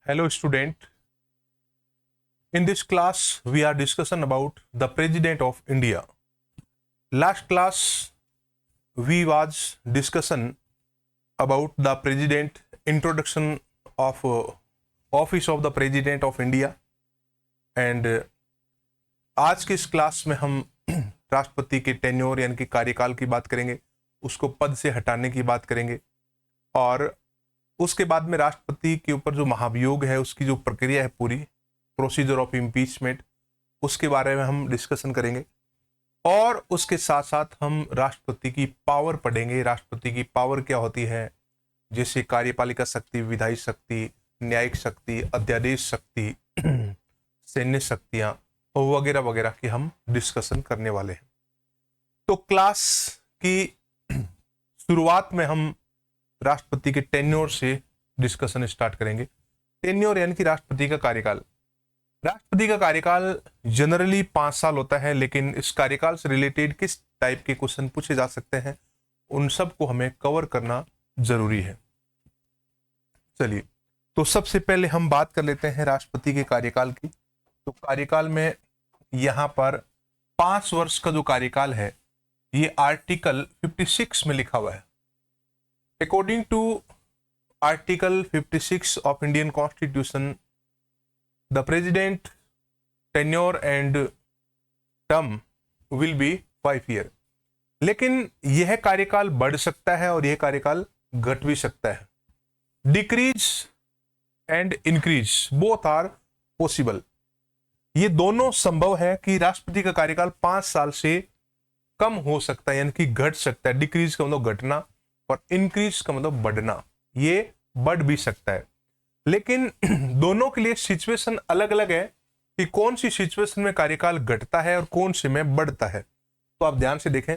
Hello student. In this class we are discussing about the President of India. Last class we was discussion about the President, introduction of office of the President of India, and आज के इस class में हम राष्ट्रपति के tenure यानी कि कार्यकाल की बात करेंगे, उसको पद से हटाने की बात करेंगे और उसके बाद में राष्ट्रपति के ऊपर जो महाभियोग है उसकी जो प्रक्रिया है पूरी प्रोसीजर ऑफ इम्पीचमेंट उसके बारे में हम डिस्कशन करेंगे और उसके साथ साथ हम राष्ट्रपति की पावर पढ़ेंगे। राष्ट्रपति की पावर क्या होती है, जैसे कार्यपालिका शक्ति, विधायी शक्ति, न्यायिक शक्ति, अध्यादेश शक्ति, सैन्य शक्तियां वगैरह वगैरह की हम डिस्कशन करने वाले हैं। तो क्लास की शुरुआत में हम राष्ट्रपति के टेन्योर से डिस्कशन स्टार्ट करेंगे। टेन्योर यानी कि राष्ट्रपति का कार्यकाल। राष्ट्रपति का कार्यकाल जनरली 5 साल होता है, लेकिन इस कार्यकाल से रिलेटेड किस टाइप के क्वेश्चन पूछे जा सकते हैं उन सब को हमें कवर करना जरूरी है। चलिए, तो सबसे पहले हम बात कर लेते हैं राष्ट्रपति के कार्यकाल की। तो कार्यकाल में यहां पर 5 वर्ष का जो कार्यकाल है ये आर्टिकल 56 में लिखा हुआ है। According to Article 56 of Indian Constitution, the President tenure and term will be 5 year. लेकिन यह कार्यकाल बढ़ सकता है और यह कार्यकाल घट भी सकता है। Decrease and increase both are possible. ये दोनों संभव है कि राष्ट्रपति का कार्यकाल 5 साल से कम हो सकता है, यानी कि घट सकता है। डिक्रीज का मतलब घटना और इंक्रीज का मतलब बढ़ना, ये बढ़ भी सकता है। लेकिन दोनों के लिए सिचुएशन अलग अलग है कि कौन सी सिचुएशन में कार्यकाल घटता है और कौन से में बढ़ता है। तो आप ध्यान से देखें,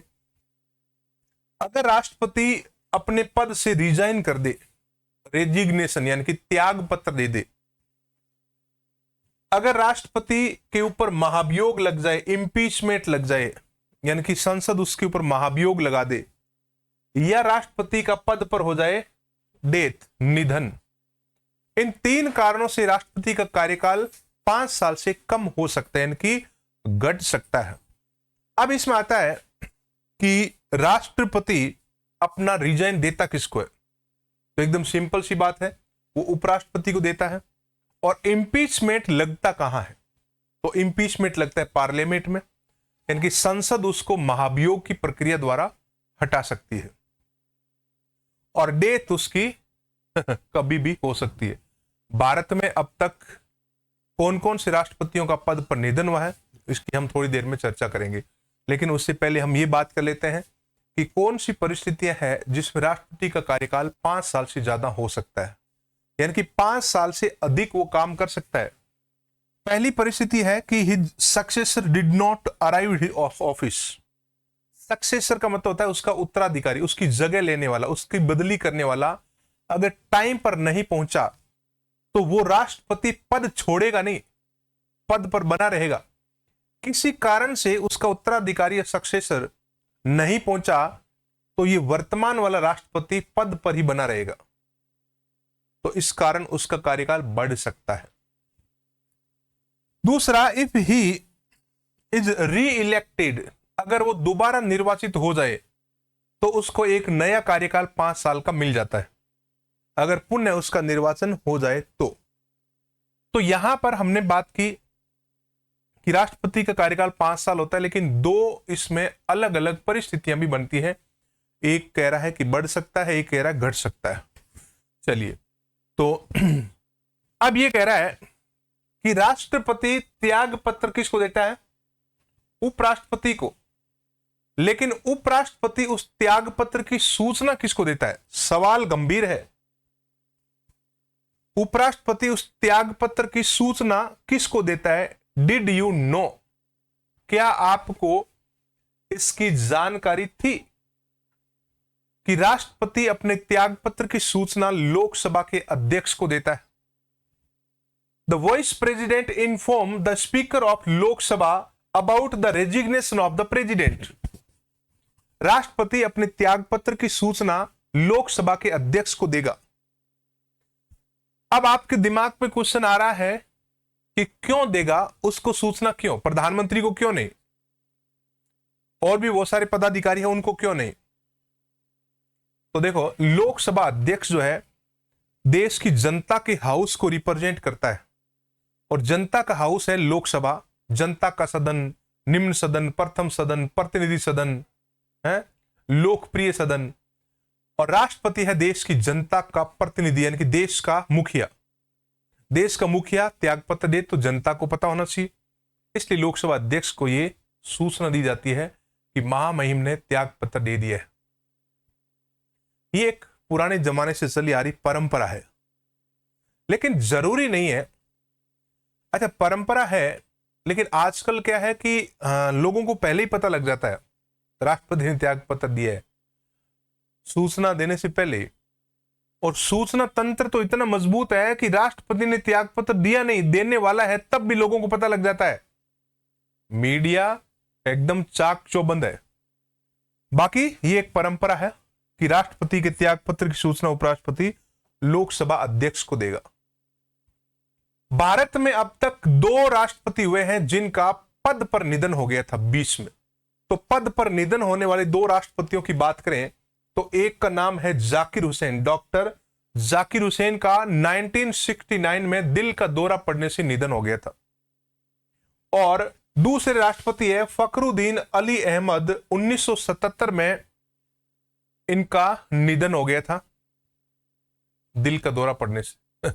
अगर राष्ट्रपति अपने पद से रिजाइन कर दे, रेजिग्नेशन यानी कि त्याग पत्र दे दे, अगर राष्ट्रपति के ऊपर महाभियोग लग जाए, इंपीचमेंट लग जाए, यानी कि संसद उसके ऊपर महाभियोग लगा दे, या राष्ट्रपति का पद पर हो जाए डेथ, निधन, इन 3 कारणों से राष्ट्रपति का कार्यकाल 5 साल से कम हो सकता है, यानी कि घट सकता है। अब इसमें आता है कि राष्ट्रपति अपना रिजाइन देता किसको है। तो एकदम सिंपल सी बात है, वो उपराष्ट्रपति को देता है। और इंपीचमेंट लगता कहां है? तो इंपीचमेंट लगता है पार्लियामेंट में, यानी कि संसद उसको महाभियोग की प्रक्रिया द्वारा हटा सकती है। और डेथ उसकी कभी भी हो सकती है। भारत में अब तक कौन कौन से राष्ट्रपतियों का पद पर निधन हुआ है इसकी हम थोड़ी देर में चर्चा करेंगे, लेकिन उससे पहले हम ये बात कर लेते हैं कि कौन सी परिस्थितियां हैं जिसमें राष्ट्रपति का कार्यकाल 5 साल से ज्यादा हो सकता है, यानी कि 5 साल से अधिक वो काम कर सकता है। पहली परिस्थिति है कि his successor did not arrive of office. Successor का मतलब होता है उसका उत्तराधिकारी, उसकी जगह लेने वाला, उसकी बदली करने वाला अगर टाइम पर नहीं पहुंचा तो वो राष्ट्रपति पद छोड़ेगा नहीं, पद पर बना रहेगा। किसी कारण से उसका उत्तराधिकारी या सक्सेसर नहीं पहुंचा तो ये वर्तमान वाला राष्ट्रपति पद पर ही बना रहेगा। तो इस कारण उसका कार्यकाल बढ़ सकता है। दूसरा, इफ ही इज री इलेक्टेड, अगर वो दोबारा निर्वाचित हो जाए तो उसको एक नया कार्यकाल 5 साल का मिल जाता है, अगर पुनः उसका निर्वाचन हो जाए तो यहां पर हमने बात की कि राष्ट्रपति का कार्यकाल 5 साल होता है, लेकिन 2 इसमें अलग अलग परिस्थितियां भी बनती हैं। एक कह रहा है कि बढ़ सकता है, एक कह रहा है घट सकता है। चलिए, तो अब ये कह रहा है कि राष्ट्रपति त्याग पत्र किसको देता है? उपराष्ट्रपति को। लेकिन उपराष्ट्रपति उस त्याग पत्र की सूचना किसको देता है? सवाल गंभीर है। उपराष्ट्रपति उस त्याग पत्र की सूचना किसको देता है? डिड यू नो, क्या आपको इसकी जानकारी थी कि राष्ट्रपति अपने त्याग पत्र की सूचना लोकसभा के अध्यक्ष को देता है? The vice president inform the speaker of Lok Sabha about the resignation of the president. राष्ट्रपति अपने त्याग पत्र की सूचना लोकसभा के अध्यक्ष को देगा। अब आपके दिमाग में क्वेश्चन आ रहा है कि क्यों देगा, उसको सूचना क्यों, प्रधानमंत्री को क्यों नहीं, और भी बहुत सारे पदाधिकारी हैं उनको क्यों नहीं। तो देखो, लोकसभा अध्यक्ष जो है देश की जनता के हाउस को रिप्रेजेंट करता है, और जनता का हाउस है लोकसभा, जनता का सदन, निम्न सदन, प्रथम सदन, प्रतिनिधि सदन है, लोकप्रिय सदन। और राष्ट्रपति है देश की जनता का प्रतिनिधि, यानी कि देश का मुखिया। देश का मुखिया त्यागपत्र दे तो जनता को पता होना चाहिए, इसलिए लोकसभा अध्यक्ष को यह सूचना दी जाती है कि महामहिम ने त्यागपत्र दे दिया है। ये एक पुराने जमाने से चली आ रही परंपरा है, लेकिन जरूरी नहीं है। अच्छा, परंपरा है, लेकिन आजकल क्या है कि लोगों को पहले ही पता लग जाता है राष्ट्रपति ने त्यागपत्र दिया है, सूचना देने से पहले। और सूचना तंत्र तो इतना मजबूत है कि राष्ट्रपति ने त्यागपत्र दिया नहीं, देने वाला है, तब भी लोगों को पता लग जाता है। मीडिया एकदम चाक चौबंद है। बाकी ये एक परंपरा है कि राष्ट्रपति के त्यागपत्र की सूचना उपराष्ट्रपति लोकसभा अध्यक्ष को देगा। भारत में अब तक 2 राष्ट्रपति हुए हैं जिनका पद पर निधन हो गया था बीच में। तो पद पर निधन होने वाले 2 राष्ट्रपतियों की बात करें तो एक का नाम है जाकिर हुसैन। डॉक्टर जाकिर हुसैन का 1969 में दिल का दौरा पड़ने से निधन हो गया था। और दूसरे राष्ट्रपति है फखरुद्दीन अली अहमद, 1977 में इनका निधन हो गया था दिल का दौरा पड़ने से।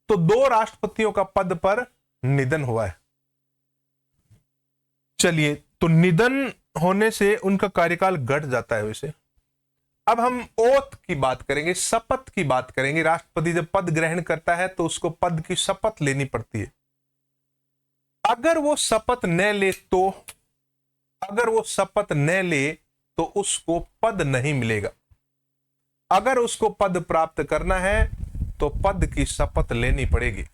तो 2 राष्ट्रपतियों का पद पर निधन हुआ है। चलिए, तो निधन होने से उनका कार्यकाल घट जाता है। वैसे अब हम ओथ की बात करेंगे, शपथ की बात करेंगे। राष्ट्रपति जब पद ग्रहण करता है तो उसको पद की शपथ लेनी पड़ती है। अगर वो शपथ न ले तो तो उसको पद नहीं मिलेगा। अगर उसको पद प्राप्त करना है तो पद की शपथ लेनी पड़ेगी।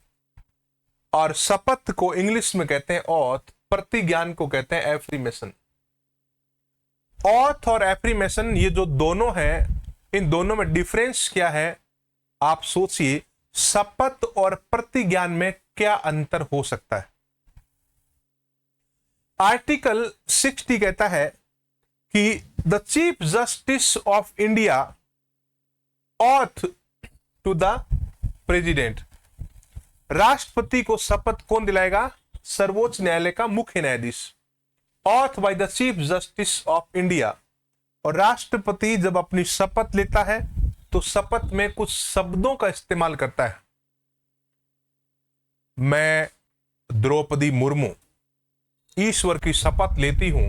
और शपथ को इंग्लिश में कहते हैं ऑथ, प्रतिज्ञान को कहते हैं एफ्रीमेशन। ऑथ और एफ्रीमेशन ये जो दोनों हैं, इन दोनों में डिफरेंस क्या है आप सोचिए। शपथ और प्रतिज्ञान में क्या अंतर हो सकता है। आर्टिकल 60 कहता है कि the chief justice of India oath to the president. राष्ट्रपति को शपथ कौन दिलाएगा? सर्वोच्च न्यायालय का मुख्य न्यायाधीश। Auth by the chief justice of India. और राष्ट्रपति जब अपनी शपथ लेता है तो शपथ में कुछ शब्दों का इस्तेमाल करता है। मैं द्रौपदी मुर्मू ईश्वर की शपथ लेती हूं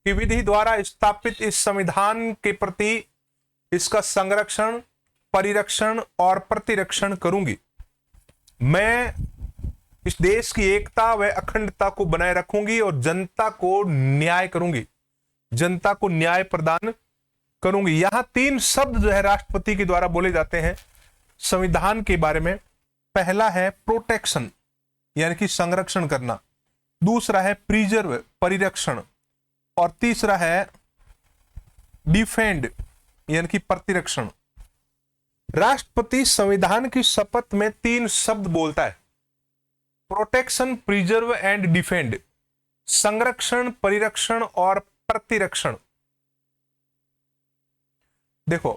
कि विधि द्वारा स्थापित इस संविधान के प्रति इसका संरक्षण, परिरक्षण और प्रतिरक्षण करूंगी। मैं इस देश की एकता व अखंडता को बनाए रखूंगी और जनता को न्याय करूंगी, जनता को न्याय प्रदान करूंगी। यहां 3 शब्द जो है राष्ट्रपति के द्वारा बोले जाते हैं संविधान के बारे में। पहला है प्रोटेक्शन, यानी कि संरक्षण करना। दूसरा है प्रिजर्व, परिरक्षण। और तीसरा है डिफेंड, यानी कि प्रतिरक्षण। राष्ट्रपति संविधान की शपथ में 3 शब्द बोलता है, प्रोटेक्शन, प्रिजर्व एंड डिफेंड। संरक्षण, परिरक्षण और प्रतिरक्षण। देखो,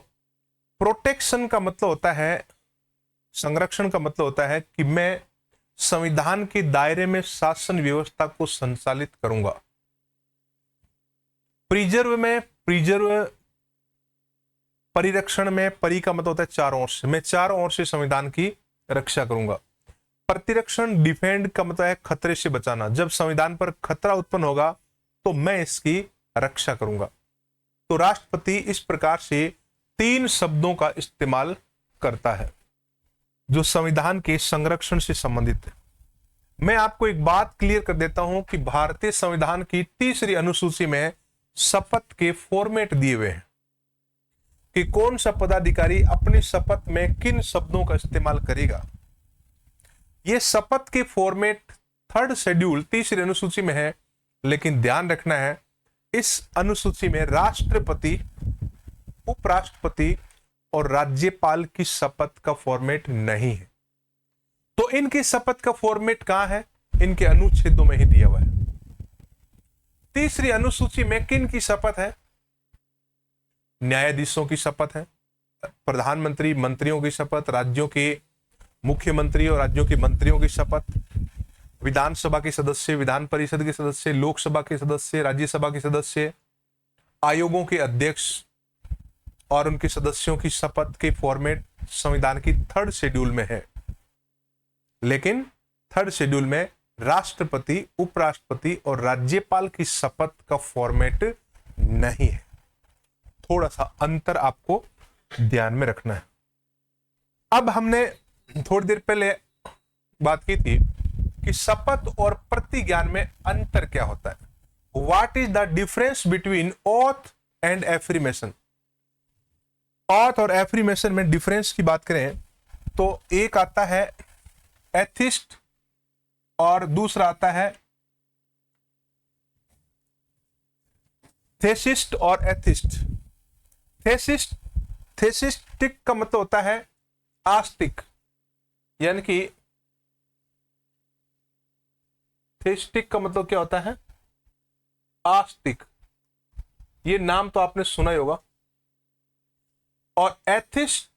प्रोटेक्शन का मतलब होता है, संरक्षण का मतलब होता है कि मैं संविधान के दायरे में शासन व्यवस्था को संचालित करूंगा। प्रिजर्व में, परिरक्षण में, परि का मतलब होता है चारों ओर से, मैं चारों ओर से संविधान की रक्षा करूंगा। प्रतिरक्षण, डिफेंड का मतलब है खतरे से बचाना। जब संविधान पर खतरा उत्पन्न होगा तो मैं इसकी रक्षा करूंगा। तो राष्ट्रपति इस प्रकार से 3 शब्दों का इस्तेमाल करता है जो संविधान के संरक्षण से संबंधित है। मैं आपको एक बात क्लियर कर देता हूं कि भारतीय संविधान की 3री अनुसूची में शपथ के फॉर्मेट दिए हुए हैं कि कौन सा पदाधिकारी अपनी शपथ में किन शब्दों का इस्तेमाल करेगा। यह शपथ के फॉर्मेट 3rd शेड्यूल 3री अनुसूची में है, लेकिन ध्यान रखना है इस अनुसूची में राष्ट्रपति, उपराष्ट्रपति और राज्यपाल की शपथ का फॉर्मेट नहीं है। तो इनकी शपथ का फॉर्मेट कहां है? इनके अनुच्छेदों में ही दिया हुआ है। तीसरी अनुसूची में किन की शपथ है? न्यायाधीशों की शपथ है, प्रधानमंत्री, मंत्रियों की शपथ, राज्यों के मुख्यमंत्री और राज्यों के मंत्रियों की शपथ, विधानसभा के सदस्य, विधान परिषद के सदस्य, लोकसभा के सदस्य, राज्यसभा के सदस्य, आयोगों के अध्यक्ष और उनके सदस्यों की शपथ के फॉर्मेट संविधान की 3rd शेड्यूल में है। लेकिन 3rd शेड्यूल में राष्ट्रपति, उपराष्ट्रपति और राज्यपाल की शपथ का फॉर्मेट नहीं है। थोड़ा सा अंतर आपको ध्यान में रखना है। अब हमने थोड़ी देर पहले बात की थी कि शपथ और प्रतिज्ञान में अंतर क्या होता है। What is the difference between oath and affirmation. Oath और एफर्मेशन में डिफरेंस की बात करें तो एक आता है एथिस्ट और दूसरा आता है थेसिस्ट और एथिस्ट। थेसिस्टिक का मतलब होता है आस्तिक, यानी कि थेस्टिक का मतलब क्या होता है? आस्तिक। ये नाम तो आपने सुना ही होगा। और एथिस्ट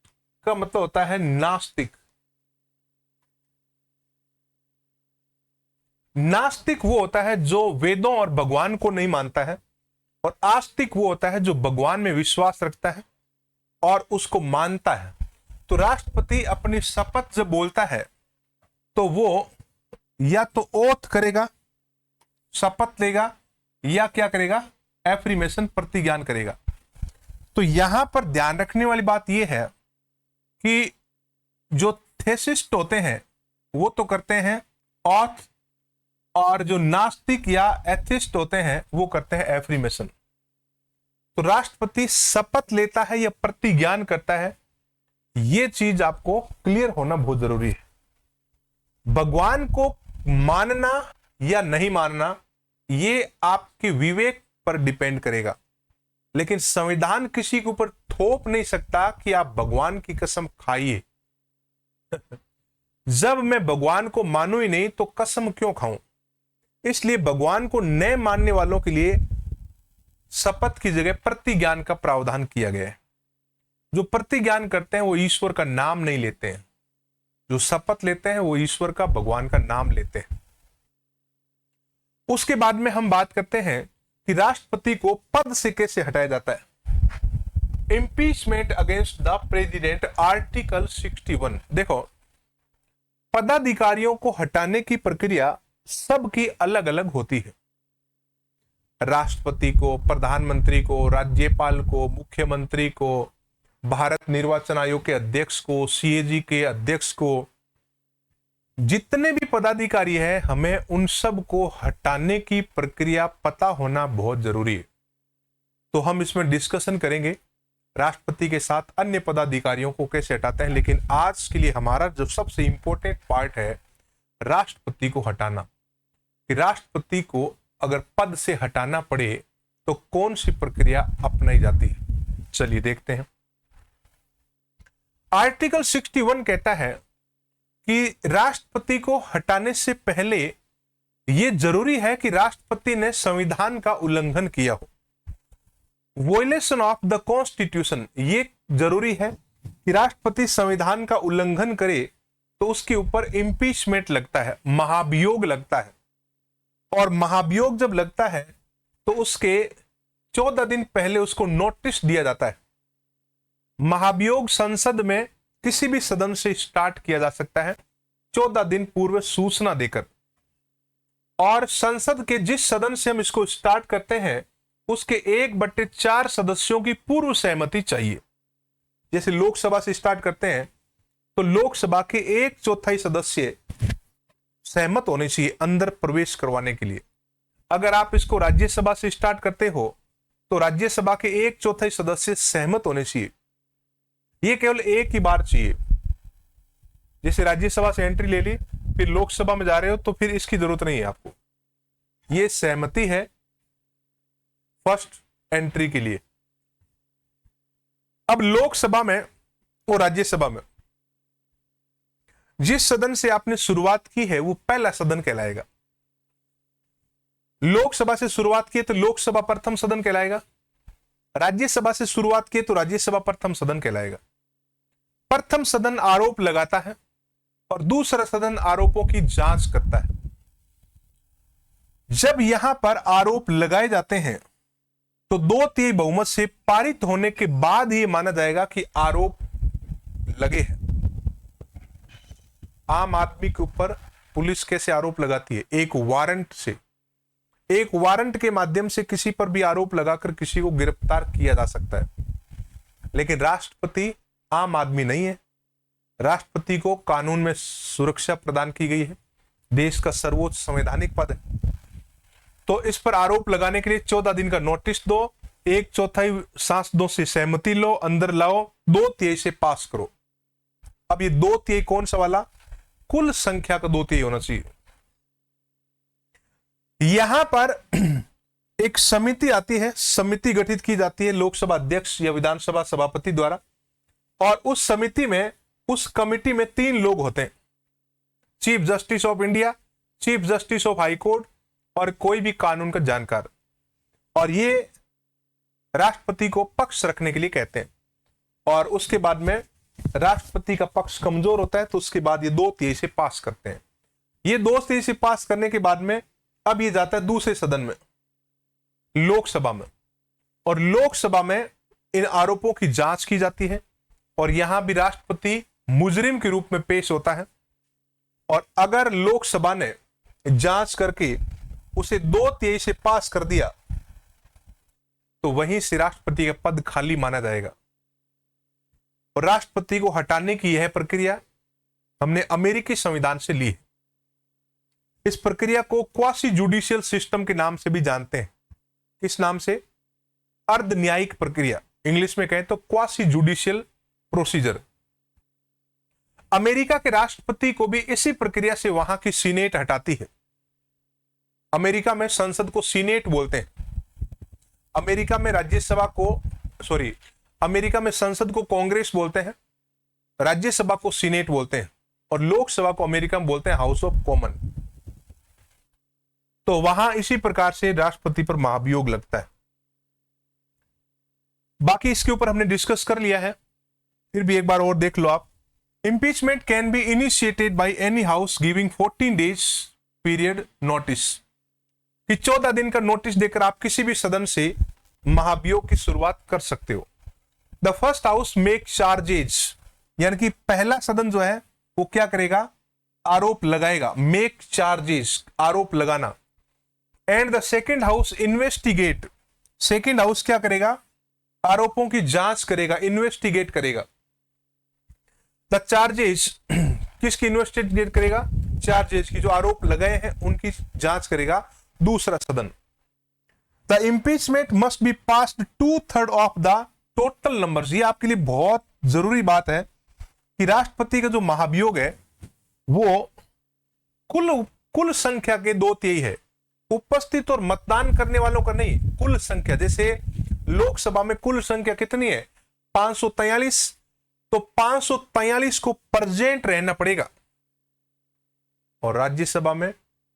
का मतलब होता है नास्तिक। नास्तिक वो होता है जो वेदों और भगवान को नहीं मानता है, और आस्तिक वो होता है जो भगवान में विश्वास रखता है और उसको मानता है। तो राष्ट्रपति अपनी शपथ जब बोलता है तो वो या तो ओथ करेगा, शपथ लेगा, या क्या करेगा? एफर्मेशन, प्रतिज्ञान करेगा। तो यहां पर ध्यान रखने वाली बात यह है कि जो थेसिस्ट होते हैं वो तो करते हैं ओथ, और जो नास्तिक या एथिस्ट होते हैं वो करते हैं एफर्मेशन। तो राष्ट्रपति शपथ लेता है या प्रतिज्ञान करता है, यह चीज आपको क्लियर होना बहुत जरूरी है। भगवान को मानना या नहीं मानना ये आपके विवेक पर डिपेंड करेगा, लेकिन संविधान किसी के ऊपर थोप नहीं सकता कि आप भगवान की कसम खाइए। जब मैं भगवान को मानू ही नहीं तो कसम क्यों खाऊं? इसलिए भगवान को न मानने वालों के लिए शपथ की जगह प्रतिज्ञान का प्रावधान किया गया है। जो प्रतिज्ञान करते हैं वो ईश्वर का नाम नहीं लेते हैं, जो शपथ लेते हैं वो ईश्वर का, भगवान का नाम लेते हैं। उसके बाद में हम बात करते हैं कि राष्ट्रपति को पद से कैसे हटाया जाता है। Impeachment against the president, article 61। देखो, पदाधिकारियों को हटाने की प्रक्रिया सबकी अलग अलग होती है। राष्ट्रपति को, प्रधानमंत्री को, राज्यपाल को, मुख्यमंत्री को, भारत निर्वाचन आयोग के अध्यक्ष को, सीएजी के अध्यक्ष को, जितने भी पदाधिकारी हैं, हमें उन सब को हटाने की प्रक्रिया पता होना बहुत जरूरी है। तो हम इसमें डिस्कशन करेंगे राष्ट्रपति के साथ अन्य पदाधिकारियों को कैसे हटाते हैं। लेकिन आज के लिए हमारा जो सबसे इंपॉर्टेंट पार्ट है राष्ट्रपति को हटाना, कि राष्ट्रपति को अगर पद से हटाना पड़े तो कौन सी प्रक्रिया अपनाई जाती है। चलिए देखते हैं। आर्टिकल 61 कहता है कि राष्ट्रपति को हटाने से पहले यह जरूरी है कि राष्ट्रपति ने संविधान का उल्लंघन किया हो। वोलेशन ऑफ द कॉन्स्टिट्यूशन, ये जरूरी है कि राष्ट्रपति संविधान का उल्लंघन करे तो उसके ऊपर इंपीचमेंट लगता है, महाभियोग लगता है। और महाभियोग जब लगता है तो उसके 14 दिन पहले उसको नोटिस दिया जाता है। महाभियोग संसद में किसी भी सदन से स्टार्ट किया जा सकता है 14 दिन पूर्व सूचना देकर। और संसद के जिस सदन से हम इसको स्टार्ट करते हैं उसके 1/4 सदस्यों की पूर्व सहमति चाहिए। जैसे लोकसभा से स्टार्ट करते हैं तो लोकसभा के 1/4 सदस्य सहमत होने चाहिए अंदर प्रवेश करवाने के लिए। अगर आप इसको राज्यसभा से स्टार्ट करते हो तो राज्यसभा के 1/4 सदस्य सहमत होने चाहिए। ये केवल एक ही बार चाहिए। जैसे राज्यसभा से एंट्री ले ली, फिर लोकसभा में जा रहे हो तो फिर इसकी जरूरत नहीं है आपको। ये सहमति है फर्स्ट एंट्री के लिए। अब लोकसभा में और राज्यसभा में जिस सदन से आपने शुरुआत की है वो पहला सदन कहलाएगा। लोकसभा से शुरुआत की तो लोकसभा प्रथम सदन कहलाएगा, राज्यसभा से शुरुआत की तो राज्यसभा प्रथम सदन कहलाएगा। प्रथम सदन आरोप लगाता है और दूसरा सदन आरोपों की जांच करता है। जब यहां पर आरोप लगाए जाते हैं तो 2/3 बहुमत से पारित होने के बाद ही माना जाएगा कि आरोप लगे हैं। आम आदमी के ऊपर पुलिस कैसे आरोप लगाती है? एक वारंट से, एक वारंट के माध्यम से किसी पर भी आरोप लगाकर किसी को गिरफ्तार किया जा सकता है। लेकिन राष्ट्रपति आम आदमी नहीं है। राष्ट्रपति को कानून में सुरक्षा प्रदान की गई है, देश का सर्वोच्च संवैधानिक पद है। तो इस पर आरोप लगाने के लिए 14 दिन का नोटिस दो, 1/4 सांसदों से सहमति लो, अंदर लाओ, 2/3 से पास करो। अब ये 2/3 कौन सा वाला? कुल संख्या का 2/3 होना चाहिए। यहां पर एक समिति आती है, समिति गठित की जाती है लोकसभा अध्यक्ष या विधानसभा सभापति द्वारा, और उस समिति में, उस कमिटी में 3 लोग होते हैं, chief justice of India, chief justice of high court और कोई भी कानून का जानकार। और ये राष्ट्रपति को पक्ष रखने के लिए कहते हैं। और उसके बाद में राष्ट्रपति का पक्ष कमजोर होता है तो उसके बाद ये 2/3 से पास करते हैं। ये 2/3 से पास करने के बाद में अब ये जाता है दूसरे सदन में, लोकसभा में, और लोकसभा में इन आरोपों की जांच की जाती है। और यहां भी राष्ट्रपति मुजरिम के रूप में पेश होता है। और अगर लोकसभा ने जांच करके उसे 2/3 से पास कर दिया तो वहीं से राष्ट्रपति का पद खाली माना जाएगा। और राष्ट्रपति को हटाने की यह प्रक्रिया हमने अमेरिकी संविधान से ली है। इस प्रक्रिया को क्वासी जुडिशियल सिस्टम के नाम से भी जानते हैं। किस नाम से? अर्ध न्यायिक प्रक्रिया, इंग्लिश में कहें तो क्वासी जुडिशियल प्रोसीजर। अमेरिका के राष्ट्रपति को भी इसी प्रक्रिया से वहां की सीनेट हटाती है। अमेरिका में संसद को सीनेट बोलते हैं। अमेरिका में राज्यसभा को, अमेरिका में संसद को कांग्रेस बोलते हैं, राज्यसभा को सीनेट बोलते हैं, और लोकसभा को अमेरिका में बोलते हैं हाउस ऑफ कॉमन। तो वहां इसी प्रकार से राष्ट्रपति पर महाभियोग लगता है। बाकी इसके ऊपर हमने डिस्कस कर लिया है, फिर भी एक बार और देख लो आप। Impeachment can be initiated by any house giving 14 days period notice, कि 14 दिन का नोटिस देकर आप किसी भी सदन से महाभियोग की शुरुआत कर सकते हो। The first house make charges, यानी कि पहला सदन जो है वो क्या करेगा? आरोप लगाएगा। मेक चार्जेस, आरोप लगाना। And the second house investigate, second house क्या करेगा? आरोपों की जांच करेगा, इन्वेस्टिगेट करेगा। द चार्जेस, किसकी इन्वेस्टिगेट करेगा? चार्जेस की, जो आरोप लगाए हैं उनकी जांच करेगा दूसरा सदन। The impeachment must be passed 2/3 of the total numbers. ये आपके लिए बहुत जरूरी बात है कि राष्ट्रपति का जो महाभियोग है वो कुल संख्या के 2/3 है, उपस्थित और मतदान करने वालों का नहीं, कुल संख्या। जैसे लोकसभा में कुल संख्या कितनी है? 543, तो 543 को प्रेजेंट रहना पड़ेगा। और राज्यसभा में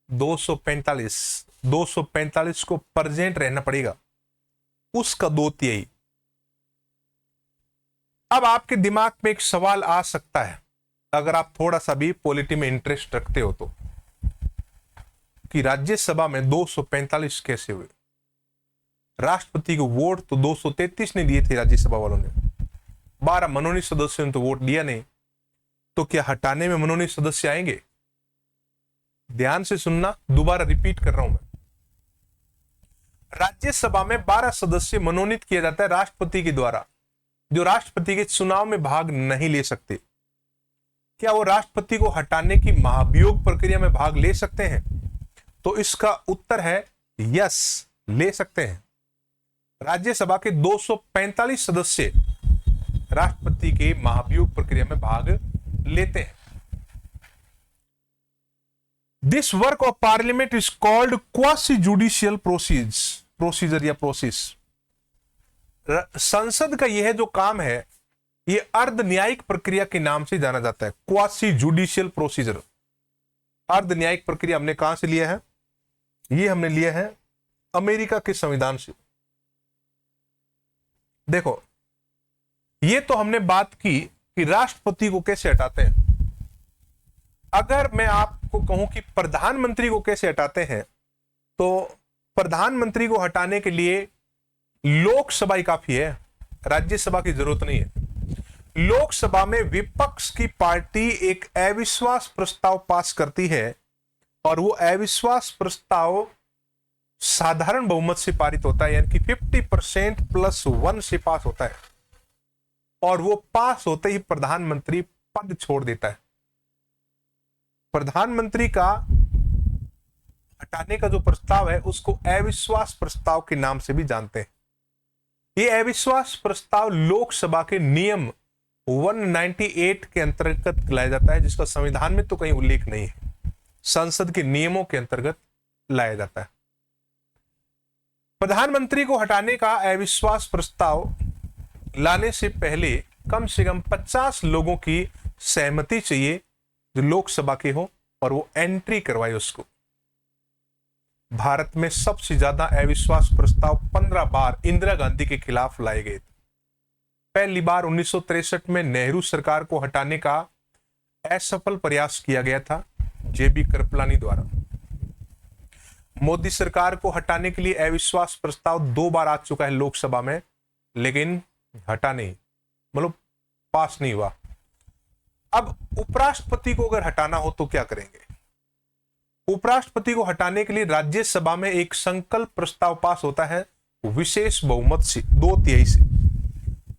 245 को प्रेजेंट रहना पड़ेगा, उसका 2/3। अब आपके दिमाग में एक सवाल आ सकता है, अगर आप थोड़ा सा भी पॉलिटी में इंटरेस्ट रखते हो तो, कि राज्यसभा में 245 कैसे हुए? राष्ट्रपति को वोट तो 233 ने दिए थे राज्यसभा वालों ने, 12 मनोनीत सदस्यों ने तो वोट दिया नहीं, तो क्या हटाने में मनोनीत सदस्य आएंगे? ध्यान से सुनना, दोबारा रिपीट कर रहा हूं मैं। राज्यसभा में 12 सदस्य मनोनीत किया जाता है राष्ट्रपति के द्वारा, जो राष्ट्रपति के चुनाव में भाग नहीं ले सकते। क्या वो राष्ट्रपति को हटाने की महाभियोग प्रक्रिया में भाग ले सकते हैं? तो इसका उत्तर है यस, ले सकते हैं। राज्यसभा के 245 सदस्य राष्ट्रपति के महाभियोग प्रक्रिया में भाग लेते हैं। This work of parliament is called quasi judicial procedure या प्रोसेस। संसद का यह जो काम है ये अर्ध न्यायिक प्रक्रिया के नाम से जाना जाता है, क्वासी जुडिशियल प्रोसीजर। अर्ध न्यायिक प्रक्रिया हमने कहां से लिया है? ये हमने लिया है अमेरिका के संविधान से। देखो, ये तो हमने बात की कि राष्ट्रपति को कैसे हटाते हैं। अगर मैं आपको कहूं कि प्रधानमंत्री को कैसे हटाते हैं, तो प्रधानमंत्री को हटाने के लिए लोकसभा ही काफी है, राज्यसभा की जरूरत नहीं है। लोकसभा में विपक्ष की पार्टी एक अविश्वास प्रस्ताव पास करती है और वो अविश्वास प्रस्ताव साधारण बहुमत से पारित होता है, यानी कि 50% + 1 से पास होता है, और वो पास होते ही प्रधानमंत्री पद छोड़ देता है। प्रधानमंत्री का हटाने का जो प्रस्ताव है उसको अविश्वास प्रस्ताव के नाम से भी जानते हैं। ये अविश्वास प्रस्ताव लोकसभा के नियम 198 के अंतर्गत लाया जाता है, जिसका संविधान में तो कहीं उल्लेख नहीं है, संसद के नियमों के अंतर्गत लाया जाता है। प्रधानमंत्री को हटाने का अविश्वास प्रस्ताव लाने से पहले कम से कम 50 लोगों की सहमति चाहिए जो लोकसभा के हो, और वो एंट्री करवाए उसको। भारत में सबसे ज्यादा अविश्वास प्रस्ताव 15 बार इंदिरा गांधी के खिलाफ लाए गए थे। पहली बार 1963 में नेहरू सरकार को हटाने का असफल प्रयास किया गया था जेबी कृपलानी द्वारा। मोदी सरकार को हटाने के लिए अविश्वास प्रस्ताव 2 बार आ चुका है लोकसभा में, लेकिन हटा नहीं, मतलब पास नहीं हुआ। अब उपराष्ट्रपति को अगर हटाना हो तो क्या करेंगे? उपराष्ट्रपति को हटाने के लिए राज्यसभा में एक संकल्प प्रस्ताव पास होता है विशेष बहुमत से, 2/3 से,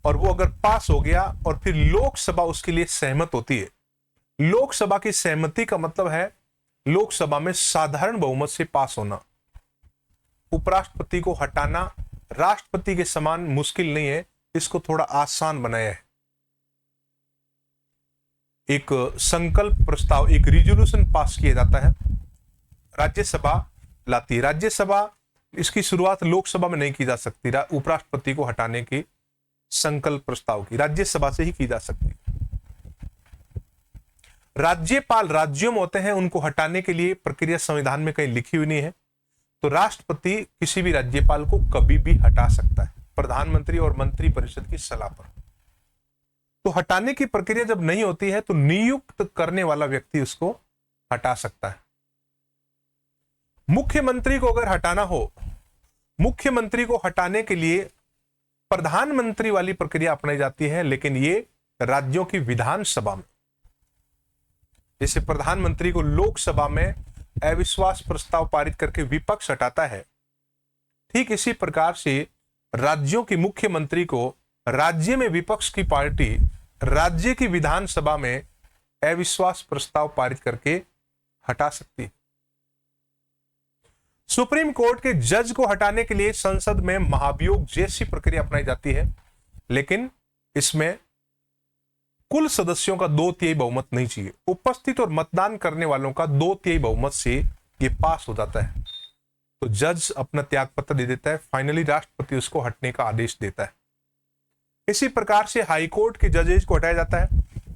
और वो अगर पास हो गया और फिर लोकसभा उसके लिए सहमत होती है। लोकसभा की सहमति का मतलब है लोकसभा में साधारण बहुमत से पास होना। उपराष्ट्रपति को हटाना राष्ट्रपति के समान मुश्किल नहीं है, इसको थोड़ा आसान बनाया है। एक संकल्प प्रस्ताव, एक रिजोल्यूशन पास किया जाता है, राज्यसभा लाती है। राज्यसभा, इसकी शुरुआत लोकसभा में नहीं की जा सकती। उपराष्ट्रपति को हटाने की संकल्प प्रस्ताव की राज्यसभा से ही की जा सकती है। राज्यपाल राज्यों में होते हैं, उनको हटाने के लिए प्रक्रिया संविधान में कहीं लिखी हुई नहीं है, तो राष्ट्रपति किसी भी राज्यपाल को कभी भी हटा सकता है प्रधानमंत्री और मंत्री परिषद की सलाह पर। तो हटाने की प्रक्रिया जब नहीं होती है तो नियुक्त करने वाला व्यक्ति उसको हटा सकता है। मुख्यमंत्री को अगर हटाना हो, मुख्यमंत्री को हटाने के लिए प्रधानमंत्री वाली प्रक्रिया अपनाई जाती है, लेकिन ये राज्यों की विधानसभा में, जैसे प्रधानमंत्री को लोकसभा में अविश्वास प्रस्ताव पारित करके विपक्ष हटाता है, ठीक इसी प्रकार से राज्यों की मुख्यमंत्री को राज्य में विपक्ष की पार्टी राज्य की विधानसभा में अविश्वास प्रस्ताव पारित करके हटा सकती है। सुप्रीम कोर्ट के जज को हटाने के लिए संसद में महाभियोग जैसी प्रक्रिया अपनाई जाती है, लेकिन इसमें कुल सदस्यों का 2/3 बहुमत नहीं चाहिए। उपस्थित और मतदान करने वालों का 2/3 बहुमत से ये पास हो जाता है, तो जज अपना त्यागपत्र दे देता है। फाइनली राष्ट्रपति उसको हटने का आदेश देता है। इसी प्रकार से हाईकोर्ट के जजेस को हटाया जाता है,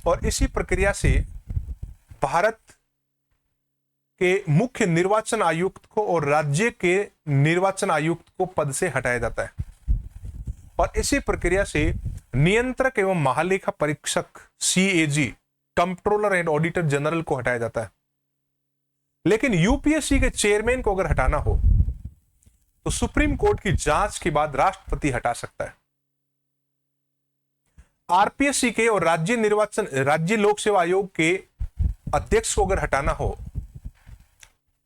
और इसी प्रक्रिया से भारत के मुख्य निर्वाचन आयुक्त को और राज्य के निर्वाचन आयुक्त को पद से हटाया जाता है, और इसी प्रक्रिया से नियंत्रक एवं महालेखा परीक्षक CAG, controller and auditor general को हटाया जाता है। लेकिन यूपीएससी के चेयरमैन को अगर हटाना हो तो सुप्रीम कोर्ट की जांच के बाद राष्ट्रपति हटा सकता है। आरपीएससी के और राज्य लोक सेवा आयोग के अध्यक्ष को अगर हटाना हो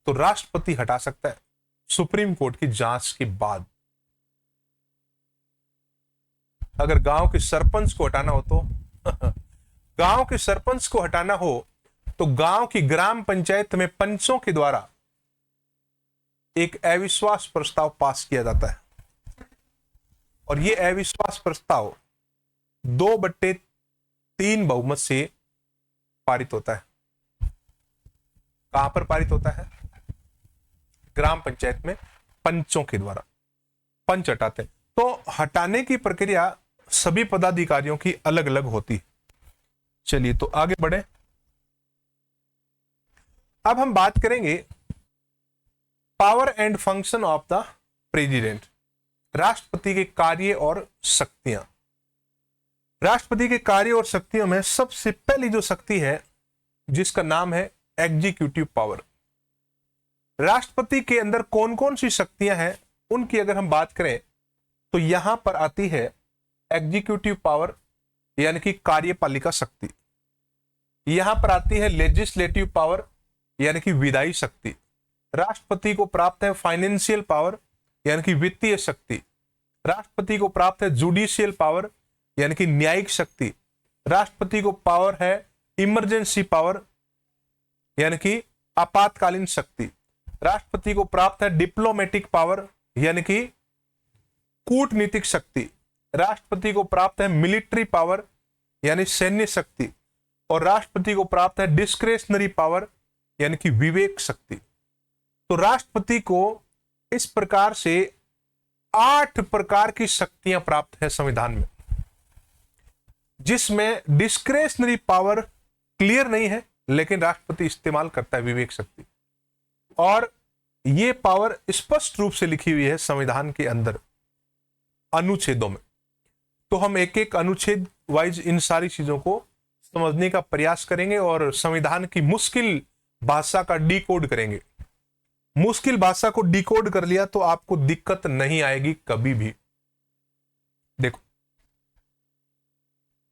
तो राष्ट्रपति हटा सकता है सुप्रीम कोर्ट की जांच के बाद। अगर गांव के सरपंच को हटाना हो तो गांव के सरपंच को हटाना हो तो गांव की ग्राम पंचायत में पंचों के द्वारा एक अविश्वास प्रस्ताव पास किया जाता है, और यह अविश्वास प्रस्ताव 2/3 बहुमत से पारित होता है। कहां पर पारित होता है? ग्राम पंचायत में पंचों के द्वारा, पंच हटाते हैं। तो हटाने की प्रक्रिया सभी पदाधिकारियों की अलग अलग होती है। चलिए तो आगे बढ़े। अब हम बात करेंगे power and function of the president, राष्ट्रपति के कार्य और शक्तियां। राष्ट्रपति के कार्य और शक्तियों में सबसे पहली जो शक्ति है जिसका नाम है एग्जीक्यूटिव पावर। राष्ट्रपति के अंदर कौन कौन सी शक्तियां हैं उनकी अगर हम बात करें तो यहां पर आती है एग्जीक्यूटिव पावर यानी कि कार्यपालिका शक्ति, यहां पर आती है लेजिस्लेटिव पावर यानी कि विधायी शक्ति, राष्ट्रपति को प्राप्त है फाइनेंशियल पावर यानी कि वित्तीय शक्ति, राष्ट्रपति को प्राप्त है जुडिशियल पावर यानी कि न्यायिक शक्ति, राष्ट्रपति को पावर है इमरजेंसी पावर यानी कि आपातकालीन शक्ति, राष्ट्रपति को प्राप्त है डिप्लोमेटिक पावर यानी कि कूटनीतिक शक्ति, राष्ट्रपति को प्राप्त है मिलिट्री पावर यानी सैन्य शक्ति, और राष्ट्रपति को प्राप्त है डिस्क्रेशनरी पावर यानी कि विवेक शक्ति। तो राष्ट्रपति को इस प्रकार से 8 प्रकार की शक्तियां प्राप्त है संविधान में, जिसमें डिस्क्रेशनरी पावर क्लियर नहीं है लेकिन राष्ट्रपति इस्तेमाल करता है विवेक शक्ति, और यह पावर स्पष्ट रूप से लिखी हुई है संविधान के अंदर अनुच्छेदों में। तो हम एक एक अनुच्छेद वाइज इन सारी चीजों को समझने का प्रयास करेंगे और संविधान की मुश्किल भाषा का डिकोड करेंगे। मुश्किल भाषा को डिकोड कर लिया तो आपको दिक्कत नहीं आएगी कभी भी। देखो,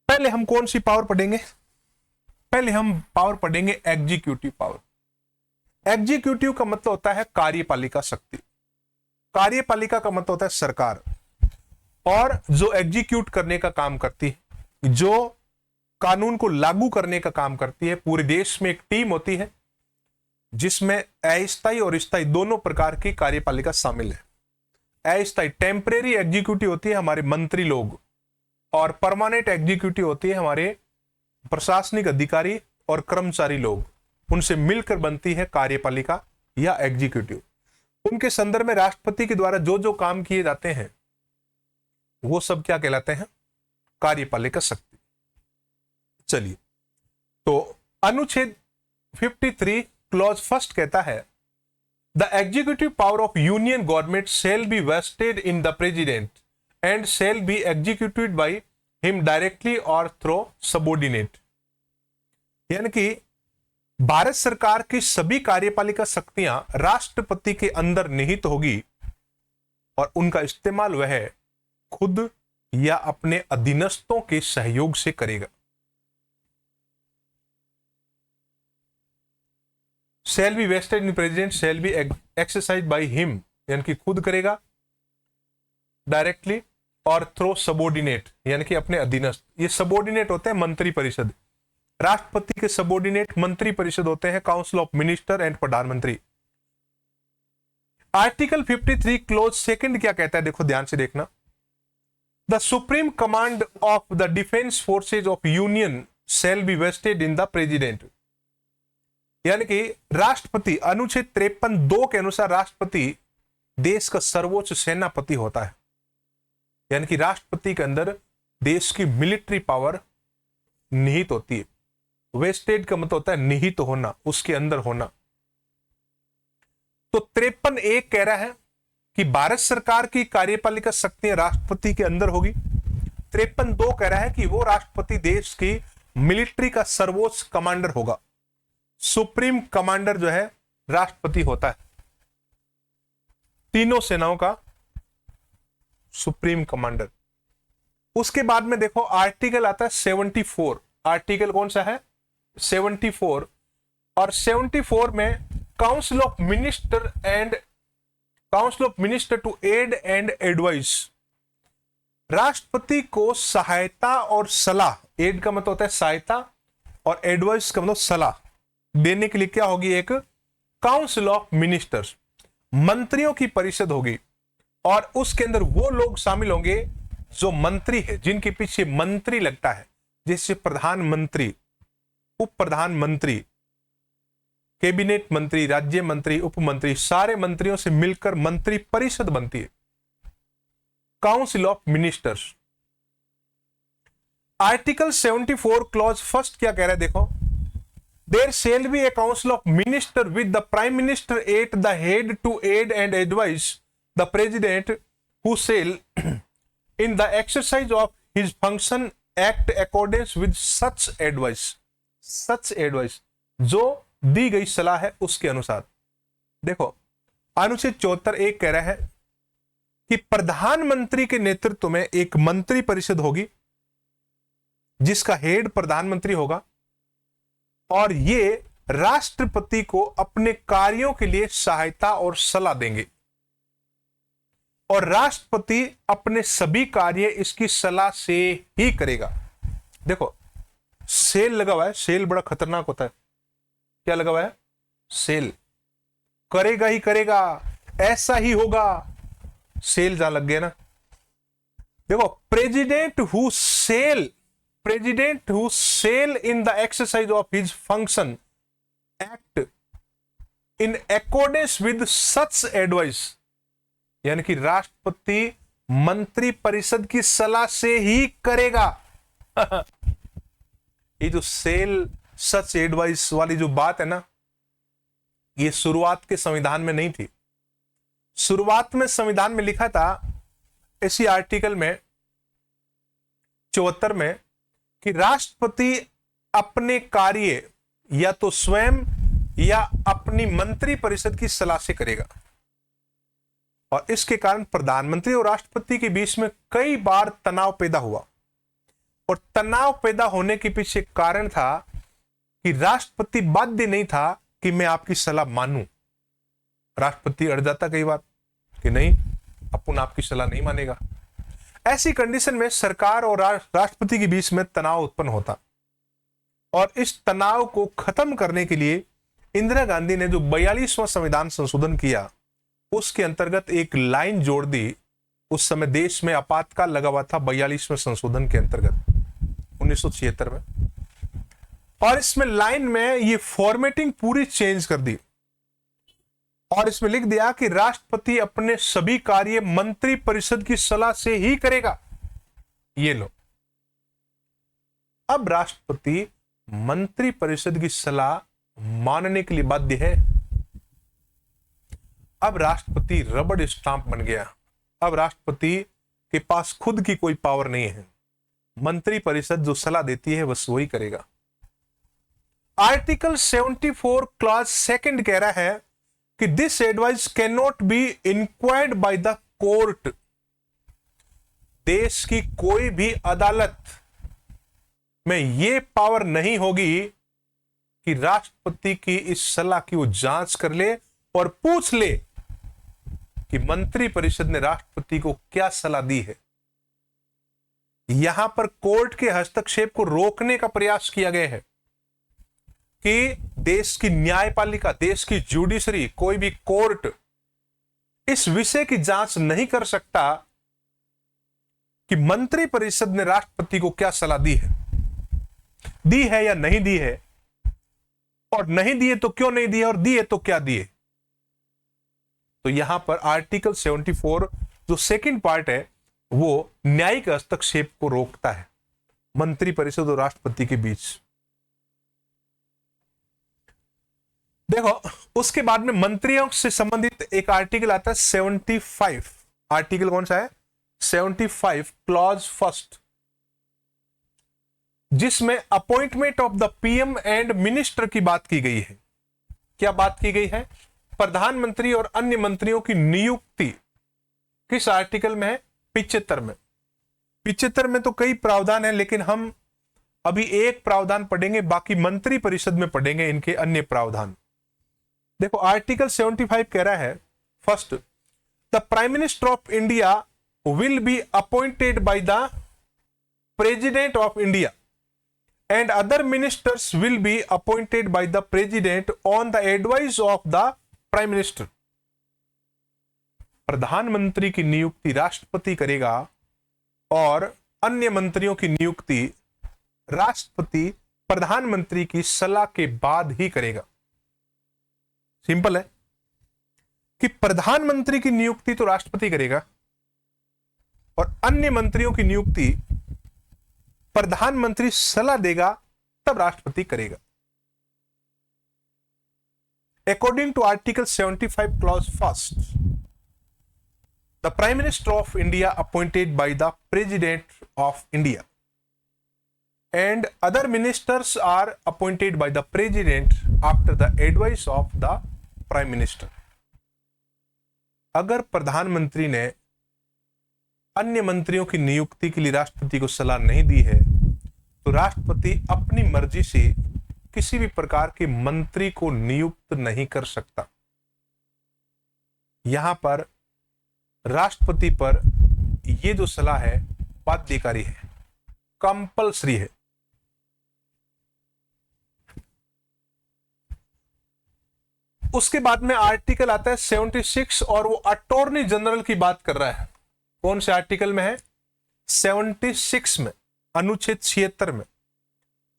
पहले हम कौन सी पावर पढ़ेंगे? पहले हम पावर पढ़ेंगे एग्जीक्यूटिव पावर। एग्जीक्यूटिव का मतलब होता है कार्यपालिका शक्ति, कार्यपालिका का मतलब होता है सरकार, और जो एग्जीक्यूट करने का काम करती है, जो कानून को लागू करने का काम करती है। पूरे देश में एक टीम होती है जिसमें अस्थायी और स्थायी दोनों प्रकार की कार्यपालिका शामिल है। अस्थायी टेम्परेरी एग्जीक्यूटिव होती है हमारे मंत्री लोग, और परमानेंट एग्जीक्यूटिव होती है हमारे प्रशासनिक अधिकारी और कर्मचारी लोग, उनसे मिलकर बनती है कार्यपालिका या एग्जीक्यूटिव। उनके संदर्भ में राष्ट्रपति के द्वारा जो जो काम किए जाते हैं वो सब क्या कहलाते हैं? कार्यपालिका शक्ति। चलिए, तो अनुच्छेद 53 क्लॉज फर्स्ट कहता है the executive power of union government shall be vested in the president and shall be executed by him directly और थ्रू सबऑर्डिनेट। यानी कि भारत सरकार की सभी कार्यपालिका शक्तियां राष्ट्रपति के अंदर निहित होगी और उनका इस्तेमाल वह खुद या अपने अधीनस्थों के सहयोग से करेगा। Shall be vested in president shall be exercise by him, यानी कि खुद करेगा डायरेक्टली, और थ्रो सबऑर्डिनेट यानी कि अपने अधीनस्थ। ये सबऑर्डिनेट होते हैं मंत्री परिषद। राष्ट्रपति के सबऑर्डिनेट मंत्री परिषद होते हैं काउंसिल ऑफ मिनिस्टर एंड प्रधानमंत्री। आर्टिकल 53 क्लोज सेकंड क्या कहता है? देखो ध्यान से देखना। The supreme command of the defence forces of union shall be vested in the president. यानी कि राष्ट्रपति, अनुच्छेद 53(2) के अनुसार राष्ट्रपति देश का सर्वोच्च सेनापति होता है। यानी कि राष्ट्रपति के अंदर देश की मिलिट्री पावर निहित होती है। वेस्टेड का मतलब होता है निहित होना, उसके अंदर होना। तो 53(1) कह रहा है कि भारत सरकार की कार्यपालिका शक्तियां राष्ट्रपति के अंदर होगी। 53(2) कह रहा है कि वो राष्ट्रपति देश की मिलिट्री का सर्वोच्च कमांडर होगा। सुप्रीम कमांडर जो है राष्ट्रपति होता है, तीनों सेनाओं का सुप्रीम कमांडर। उसके बाद में देखो आर्टिकल आता है 74। आर्टिकल कौन सा है? 74। और 74 में council of minister to aid and advice, राष्ट्रपति को सहायता और सलाह, एड का मतलब होता है सहायता और एडवाइस का मतलब सलाह देने के लिए क्या होगी? एक काउंसिल ऑफ मिनिस्टर्स, मंत्रियों की परिषद होगी, और उसके अंदर वो लोग शामिल होंगे जो मंत्री है, जिनके पीछे मंत्री लगता है, जैसे प्रधानमंत्री, उप प्रधानमंत्री, कैबिनेट मंत्री, राज्य मंत्री, उप मंत्री, सारे मंत्रियों से मिलकर मंत्री परिषद बनती है, council of ministers. Article 74 clause first क्या कह रहा है, देखो, there shall be a council of minister with the prime minister at the head to aid and advise the president who shall in the exercise of his function act according with such advice, जो दी गई सलाह है उसके अनुसार। देखो, अनुच्छेद 74(1) कह रहा है कि प्रधानमंत्री के नेतृत्व में एक मंत्री परिषद होगी जिसका हेड प्रधानमंत्री होगा, और ये राष्ट्रपति को अपने कार्यों के लिए सहायता और सलाह देंगे, और राष्ट्रपति अपने सभी कार्य इसकी सलाह से ही करेगा। देखो, सेल लगा हुआ है, सेल बड़ा खतरनाक होता है। क्या लगा हुआ है? सेल। करेगा ही करेगा, ऐसा ही होगा, सेल जहां लग गया ना। देखो, president who shall in the exercise of his function act in accordance with such advice, यानी कि राष्ट्रपति मंत्री परिषद की सलाह से ही करेगा। ये जो सेल सच एडवाइस वाली जो बात है ना, ये शुरुआत के संविधान में नहीं थी। शुरुआत में संविधान में लिखा था इसी आर्टिकल में 74 में कि राष्ट्रपति अपने कार्य या तो स्वयं या अपनी मंत्री परिषद की सलाह से करेगा, और इसके कारण प्रधानमंत्री और राष्ट्रपति के बीच में कई बार तनाव पैदा हुआ, और तनाव पैदा होने के पीछे कारण था कि राष्ट्रपति बाध्य नहीं था कि मैं आपकी सलाह मानूं। राष्ट्रपति अड़ जाता कई बार कि नहीं, अपन आपकी सलाह नहीं मानेगा। ऐसी कंडीशन में सरकार और राष्ट्रपति के बीच में तनाव उत्पन्न होता, और इस तनाव को खत्म करने के लिए इंदिरा गांधी ने जो 42वां संविधान संशोधन किया, उसके अंतर्गत एक लाइन जोड़ दी। उस समय देश में आपातकाल लगा हुआ था 42वें संशोधन के अंतर्गत 1976 में, और इसमें लाइन में ये फॉर्मेटिंग पूरी चेंज कर दी, और इसमें लिख दिया कि राष्ट्रपति अपने सभी कार्य मंत्री परिषद की सलाह से ही करेगा। ये लो, अब राष्ट्रपति मंत्री परिषद की सलाह मानने के लिए बाध्य है। अब राष्ट्रपति रबड़ स्टांप बन गया। अब राष्ट्रपति के पास खुद की कोई पावर नहीं है, मंत्री परिषद जो सलाह देती है बस वही करेगा। आर्टिकल 74 क्लॉज 2 कह रहा है कि this advice can not be inquired by the court. देश की कोई भी अदालत में यह पावर नहीं होगी कि राष्ट्रपति की इस सलाह की वो जांच कर ले और पूछ ले कि मंत्री परिषद ने राष्ट्रपति को क्या सलाह दी है। यहां पर कोर्ट के हस्तक्षेप को रोकने का प्रयास किया गया है कि देश की न्यायपालिका, देश की जुडिशरी, कोई भी कोर्ट इस विषय की जांच नहीं कर सकता कि मंत्री परिषद ने राष्ट्रपति को क्या सलाह दी है या नहीं दी है, और नहीं दिए तो क्यों नहीं दिए, और दिए तो क्या दिए। तो यहां पर आर्टिकल 74 जो सेकंड पार्ट है वो न्यायिक हस्तक्षेप को रोकता है मंत्री परिषद और राष्ट्रपति के बीच। देखो, उसके बाद में मंत्रियों से संबंधित एक आर्टिकल आता है 75। आर्टिकल कौन सा है? 75 क्लॉज 1, जिसमें appointment of the PM and minister की बात की गई है। क्या बात की गई है? प्रधानमंत्री और अन्य मंत्रियों की नियुक्ति किस आर्टिकल में है? 75 में। 75 में तो कई प्रावधान है, लेकिन हम अभी एक प्रावधान पढ़ेंगे, बाकी मंत्री परिषद में पढ़ेंगे इनके अन्य प्रावधान। देखो, आर्टिकल 75 कह रहा है, first, the prime minister of India will be appointed by the president of India and other ministers will be appointed by the president on the advice of the prime minister. प्रधानमंत्री की नियुक्ति राष्ट्रपति करेगा और अन्य मंत्रियों की नियुक्ति राष्ट्रपति प्रधानमंत्री की सलाह के बाद ही करेगा। सिंपल है कि प्रधानमंत्री की नियुक्ति तो राष्ट्रपति करेगा और अन्य मंत्रियों की नियुक्ति प्रधानमंत्री सलाह देगा तब राष्ट्रपति करेगा। According to article 75 clause first, the prime minister of India appointed by the president of India and other ministers are appointed by the president after the advice of the prime minister। अगर प्रधानमंत्री ने अन्य मंत्रियों की नियुक्ति के लिए राष्ट्रपति को सलाह नहीं दी है तो राष्ट्रपति अपनी मर्जी से किसी भी प्रकार के मंत्री को नियुक्त नहीं कर सकता। यहां पर राष्ट्रपति पर यह जो सलाह है बाध्यकारी है, कंपल्सरी है। उसके बाद में आर्टिकल आता है 76 और वो अटॉर्नी जनरल की बात कर रहा है। कौन से आर्टिकल में है? 76 में, अनुच्छेद 76 में।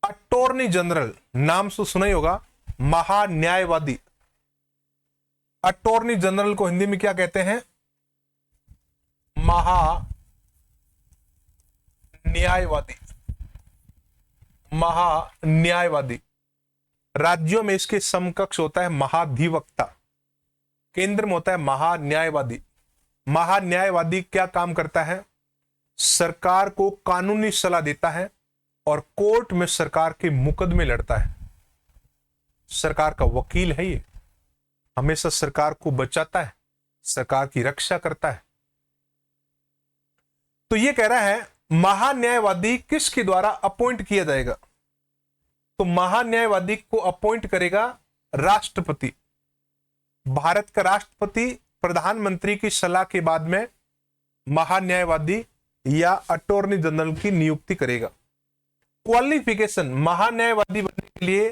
अटॉर्नी जनरल नाम तो सुना ही होगा, महान्यायवादी। अटॉर्नी जनरल को हिंदी में क्या कहते हैं? महान्यायवादी। महान्यायवादी। राज्यों में इसके समकक्ष होता है महाधिवक्ता, केंद्र में होता है महान्यायवादी। महान्यायवादी क्या काम करता है? सरकार को कानूनी सलाह देता है और कोर्ट में सरकार के मुकदमे लड़ता है। सरकार का वकील है ये, हमेशा सरकार को बचाता है, सरकार की रक्षा करता है। तो ये कह रहा है महान्यायवादी किसके द्वारा अपॉइंट किया जाएगा? तो महान्यायवादी को अपॉइंट करेगा राष्ट्रपति। भारत का राष्ट्रपति प्रधानमंत्री की सलाह के बाद में महान्यायवादी या अटॉर्नी जनरल की नियुक्ति करेगा। क्वालिफिकेशन, महान्यायवादी बनने के लिए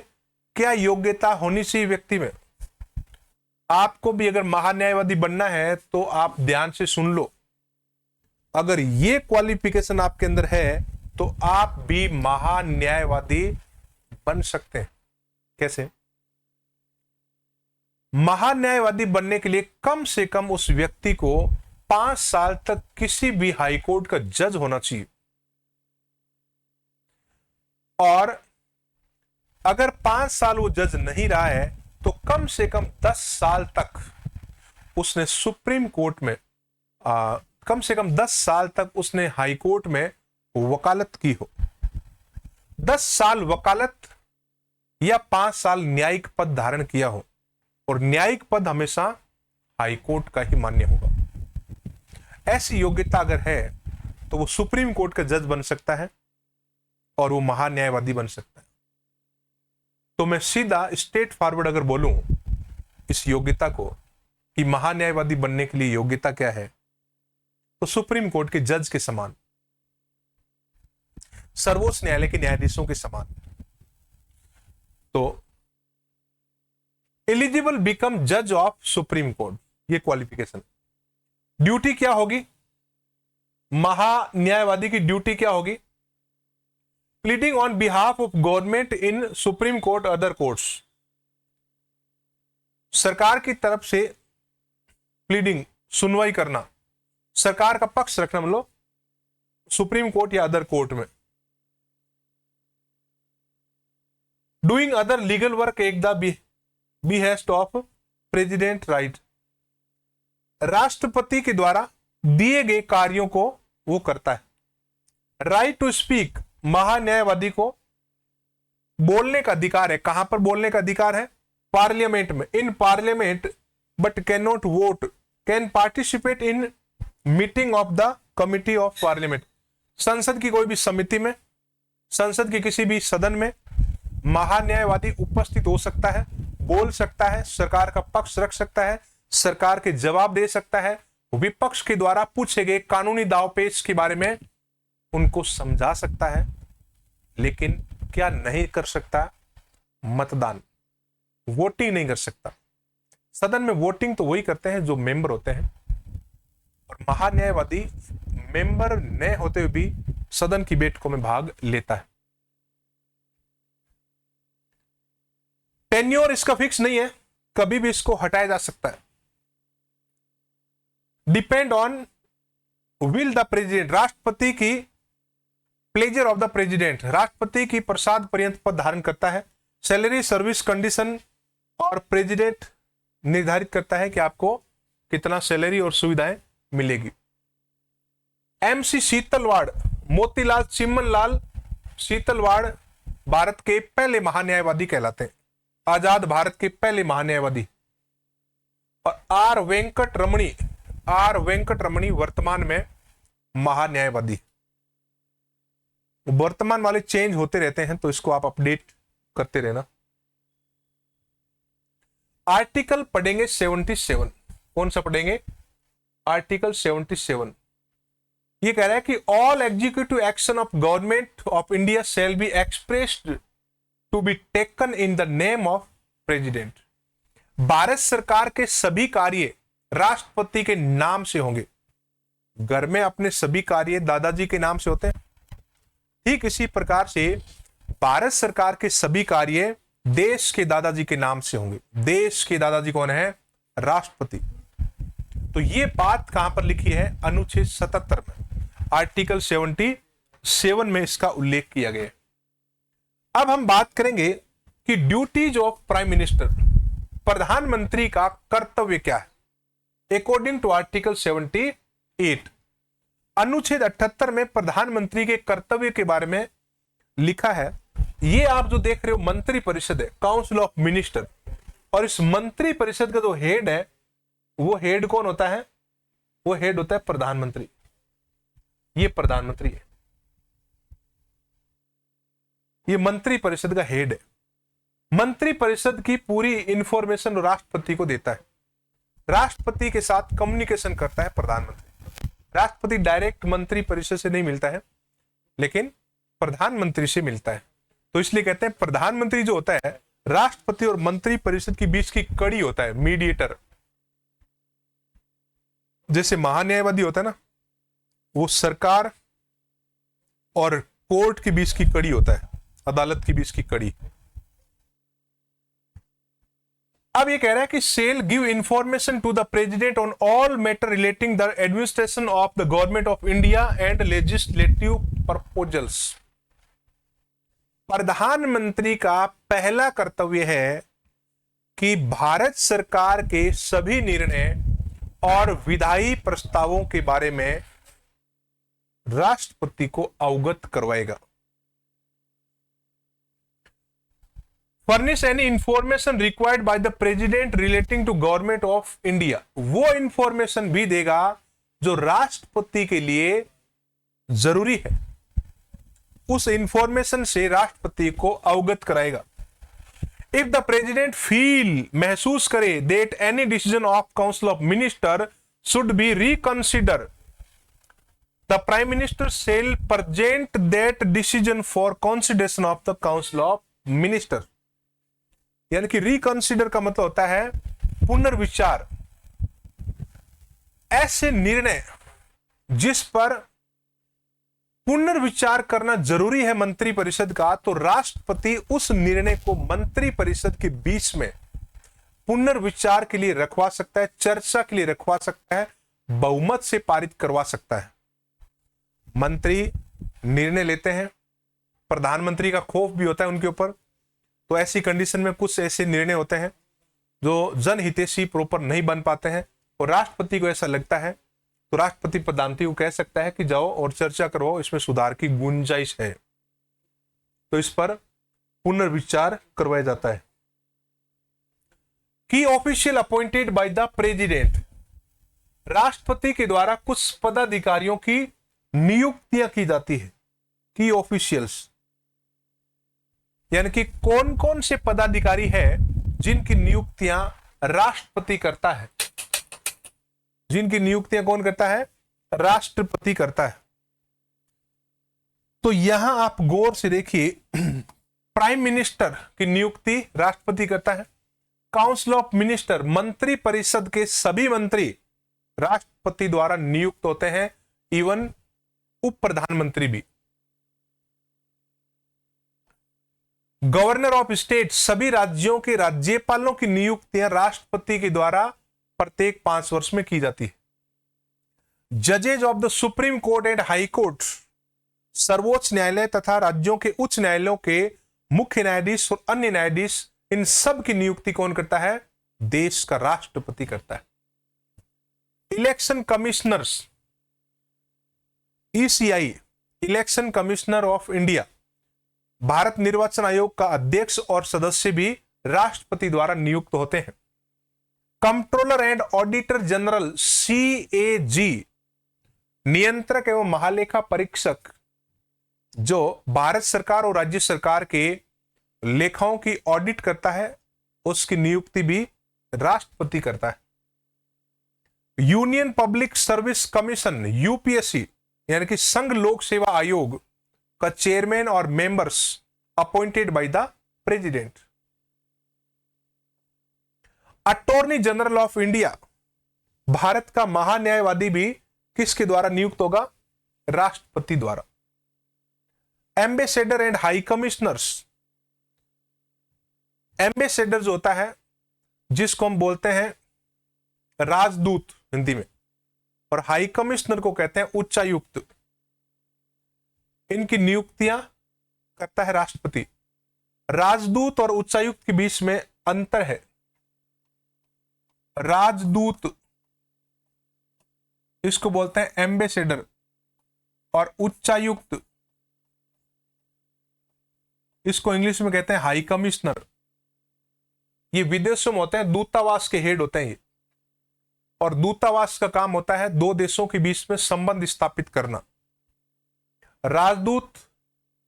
क्या योग्यता होनी चाहिए व्यक्ति में? आपको भी अगर महान्यायवादी बनना है तो आप ध्यान से सुन लो। अगर ये क्वालिफिकेशन आपके अंदर है तो आप भी महान्यायवादी बन सकते हैं। कैसे? महान्यायवादी बनने के लिए कम से कम उस व्यक्ति को 5 साल तक किसी भी हाईकोर्ट का जज होना चाहिए, और अगर 5 साल वो जज नहीं रहा है तो कम से कम 10 साल तक उसने सुप्रीम कोर्ट में कम से कम 10 साल तक उसने हाईकोर्ट में वकालत की हो। 10 साल वकालत या 5 साल न्यायिक पद धारण किया हो, और न्यायिक पद हमेशा हाईकोर्ट का ही मान्य होगा। ऐसी योग्यता अगर है तो वो सुप्रीम कोर्ट का जज बन सकता है और वो महान्यायवादी बन सकता है। तो मैं सीधा स्ट्रेट फॉरवर्ड अगर बोलूं इस योग्यता को कि महान्यायवादी बनने के लिए योग्यता क्या है, तो सुप्रीम कोर्ट के जज के समान, सर्वोच्च न्यायालय के न्यायाधीशों के समान। तो एलिजिबल बिकम जज ऑफ सुप्रीम कोर्ट, ये क्वालिफिकेशन। ड्यूटी क्या होगी? महान्यायवादी की ड्यूटी क्या होगी? Pleading on behalf of government in supreme court other courts. सरकार की तरफ से प्लीडिंग, सुनवाई करना, सरकार का पक्ष रखना, मतलब सुप्रीम कोर्ट या अदर कोर्ट में। Doing other legal work at the behest of president right. राष्ट्रपति के द्वारा दिए गए कार्यों को वो करता है। राइट टू स्पीक, महान्यायवादी को बोलने का अधिकार है। कहां पर बोलने का अधिकार है? पार्लियामेंट में। In parliament but can not vote, can participate in meeting of the committee of parliament. संसद की कोई भी समिति में, संसद के किसी भी सदन में महान्यायवादी उपस्थित हो सकता है, बोल सकता है, सरकार का पक्ष रख सकता है, सरकार के जवाब दे सकता है, विपक्ष के द्वारा पूछे गए कानूनी दावपेच के बारे में उनको समझा सकता है। लेकिन क्या नहीं कर सकता? मतदान, वोटिंग नहीं कर सकता। सदन में वोटिंग तो वही करते हैं जो मेंबर होते हैं, और महान्यायवादी मेंबर न होते हुए भी सदन की बैठकों में भाग लेता है। टेन्योर इसका फिक्स नहीं है, कभी भी इसको हटाया जा सकता है। Depend on will the president, राष्ट्रपति की प्लेजर ऑफ द प्रेसिडेंट, राष्ट्रपति की प्रसाद पर्यंत पद धारण करता है। सैलरी, सर्विस कंडीशन और प्रेसिडेंट निर्धारित करता है कि आपको कितना सैलरी और सुविधाएं मिलेगी। एमसी शीतलवाड़, मोतीलाल चिमनलाल शीतलवाड़ भारत के पहले महान्यायवादी कहलाते हैं, आजाद भारत के पहले महान्यायवादी। और आर वेंकट रमणी वर्तमान में महान्यायवादी। वर्तमान वाले चेंज होते रहते हैं तो इसको आप अपडेट करते रहना। आर्टिकल पढ़ेंगे 77। कौन सा पढ़ेंगे? आर्टिकल 77। ये कह रहा है कि all executive action of government of India shall be expressed to be taken in the name of president. Bharat सरकार के सभी कार्य राष्ट्रपति के नाम से होंगे। घर में अपने सभी कार्य दादाजी के नाम से होते हैं, ठीक इसी प्रकार से भारत सरकार के सभी कार्य देश के दादाजी के नाम से होंगे। देश के दादाजी कौन है? राष्ट्रपति। तो ये बात कहां पर लिखी है? अनुच्छेद 77 में, आर्टिकल 77 में इसका उल्लेख किया गया है। अब हम बात करेंगे कि ड्यूटीज ऑफ प्राइम मिनिस्टर, प्रधानमंत्री का कर्तव्य क्या है अकॉर्डिंग टू आर्टिकल 78। अनुच्छेद 78 में प्रधानमंत्री के कर्तव्य के बारे में लिखा है। ये आप जो देख रहे हो मंत्री परिषद है, काउंसिल ऑफ मिनिस्टर, और इस मंत्री परिषद का जो हेड है वो हेड कौन होता है? वो हेड होता है प्रधानमंत्री। ये प्रधानमंत्री है, ये मंत्री परिषद का हेड है। मंत्री परिषद की पूरी इंफॉर्मेशन राष्ट्रपति को देता है। राष्ट्रपति के साथ कम्युनिकेशन करता है प्रधानमंत्री। राष्ट्रपति डायरेक्ट मंत्री परिषद से नहीं मिलता है, लेकिन प्रधानमंत्री से मिलता है। तो इसलिए कहते हैं प्रधानमंत्री जो होता है राष्ट्रपति और मंत्री परिषद के बीच की कड़ी होता है, मीडिएटर। जैसे महान्यायवादी होता है ना, वो सरकार और कोर्ट के बीच की कड़ी होता है, अदालत के बीच की कड़ी। अब ये कह रहा है कि shall give information to the president on all matter relating the administration of the government of India and legislative proposals. प्रधानमंत्री का पहला कर्तव्य है कि भारत सरकार के सभी निर्णय और विधायी प्रस्तावों के बारे में राष्ट्रपति को अवगत करवाएगा। Furnish any information required by the president relating to government of India, वो इंफॉर्मेशन भी देगा जो राष्ट्रपति के लिए जरूरी है। उस इंफॉर्मेशन से राष्ट्रपति को अवगत कराएगा। इफ द प्रेसिडेंट फील, महसूस करे, that any decision of council of minister should be reconsider, the prime minister shall present that decision for consideration of the council of minister. यानी कि रिकंसिडर का मतलब होता है पुनर्विचार। ऐसे निर्णय जिस पर पुनर्विचार करना जरूरी है मंत्री परिषद का, तो राष्ट्रपति उस निर्णय को मंत्री परिषद के बीच में पुनर्विचार के लिए रखवा सकता है, चर्चा के लिए रखवा सकता है, बहुमत से पारित करवा सकता है। मंत्री निर्णय लेते हैं, प्रधानमंत्री का खौफ भी होता है उनके ऊपर, तो ऐसी कंडीशन में कुछ ऐसे निर्णय होते हैं जो जनहितैषी प्रॉपर नहीं बन पाते हैं और राष्ट्रपति को ऐसा लगता है, तो राष्ट्रपति प्रधानमंत्री को कह सकता है कि जाओ और चर्चा करवाओ, इसमें सुधार की गुंजाइश है, तो इस पर पुनर्विचार करवाया जाता है। की official appointed by the president, राष्ट्रपति के द्वारा कुछ पदाधिकारियों की नियुक्तियां की जाती है। की ऑफिशियल्स यानी कि कौन कौन से पदाधिकारी हैं जिनकी नियुक्तियां राष्ट्रपति करता है। जिनकी नियुक्तियां कौन करता है? राष्ट्रपति करता है। तो यहां आप गौर से देखिए, प्राइम मिनिस्टर की नियुक्ति राष्ट्रपति करता है। काउंसिल ऑफ मिनिस्टर, मंत्री परिषद के सभी मंत्री राष्ट्रपति द्वारा नियुक्त होते हैं, इवन उप प्रधानमंत्री भी। गवर्नर ऑफ स्टेट, सभी राज्यों के राज्यपालों की नियुक्तियां राष्ट्रपति के द्वारा प्रत्येक 5 वर्ष में की जाती है। जजेज of the supreme court and high court, सर्वोच्च न्यायालय तथा राज्यों के उच्च न्यायालयों के मुख्य न्यायाधीश और अन्य न्यायाधीश, इन सब की नियुक्ति कौन करता है? देश का राष्ट्रपति करता है। Election commissioners, ECI, election commissioner of India, Bharat निर्वाचन आयोग का अध्यक्ष और सदस्य भी राष्ट्रपति द्वारा नियुक्त होते हैं। Controller and auditor general, CAG, नियंत्रक एवं महालेखा परीक्षक, जो भारत सरकार और राज्य सरकार के लेखाओं की ऑडिट करता है, उसकी नियुक्ति भी राष्ट्रपति करता है। Union public service commission, UPSC, यानी कि संघ लोक सेवा आयोग का चेयरमैन और members appointed by the president. Attorney general of India, Bharat का महान्यायवादी भी किसके द्वारा नियुक्त होगा? राष्ट्रपति द्वारा। Ambassador and high commissioners, ambassador जो होता है, जिसको हम बोलते हैं राजदूत हिंदी में, और हाई कमिश्नर को कहते हैं उच्चायुक्त, इनकी नियुक्तियां करता है राष्ट्रपति। राजदूत और उच्चायुक्त के बीच में अंतर है। राजदूत इसको बोलते हैं एम्बेसडर, और उच्चायुक्त इसको इंग्लिश में कहते हैं हाई कमिश्नर। ये विदेशों में होते हैं, दूतावास के हेड होते हैं ये, और दूतावास का काम होता है दो देशों के बीच में संबंध स्थापित करना। राजदूत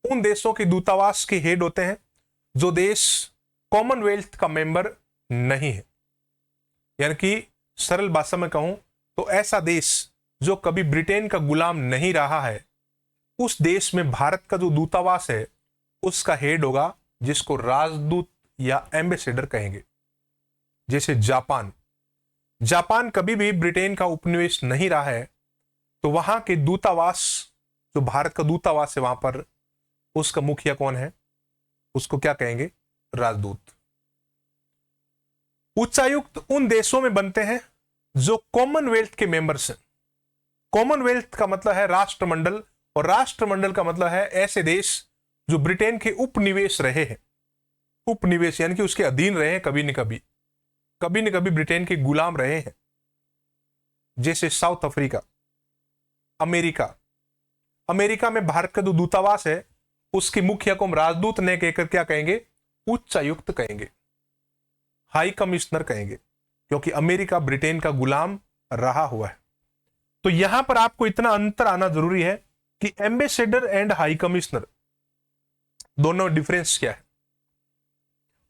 उन देशों के दूतावास के हेड होते हैं जो देश कॉमनवेल्थ का मेंबर नहीं है। यानी कि सरल भाषा में कहूं तो ऐसा देश जो कभी ब्रिटेन का गुलाम नहीं रहा है, उस देश में भारत का जो दूतावास है उसका हेड होगा, जिसको राजदूत या एम्बेसडर कहेंगे। जैसे जापान, जापान कभी भी ब्रिटेन का उपनिवेश नहीं रहा है, तो वहां के दूतावास, जो भारत का दूतावास है वहां पर, उसका मुखिया कौन है? उसको क्या कहेंगे? राजदूत। उच्चायुक्त उन देशों में बनते हैं जो कॉमनवेल्थ के मेंबर्स हैं। कॉमनवेल्थ का मतलब है राष्ट्रमंडल, और राष्ट्रमंडल का मतलब है ऐसे देश जो ब्रिटेन के उपनिवेश रहे हैं। उपनिवेश यानी कि उसके अधीन रहे हैं, कभी न कभी ब्रिटेन के गुलाम रहे हैं। जैसे साउथ अफ्रीका, अमेरिका। अमेरिका में भारत का जो दूतावास है उसके मुखिया को हम राजदूत ने कहकर क्या कहेंगे? उच्चायुक्त कहेंगे, हाई कमिश्नर कहेंगे, क्योंकि अमेरिका ब्रिटेन का गुलाम रहा हुआ है। तो यहां पर आपको इतना अंतर आना जरूरी है कि एम्बेसडर एंड हाई कमिश्नर दोनों डिफरेंस क्या है।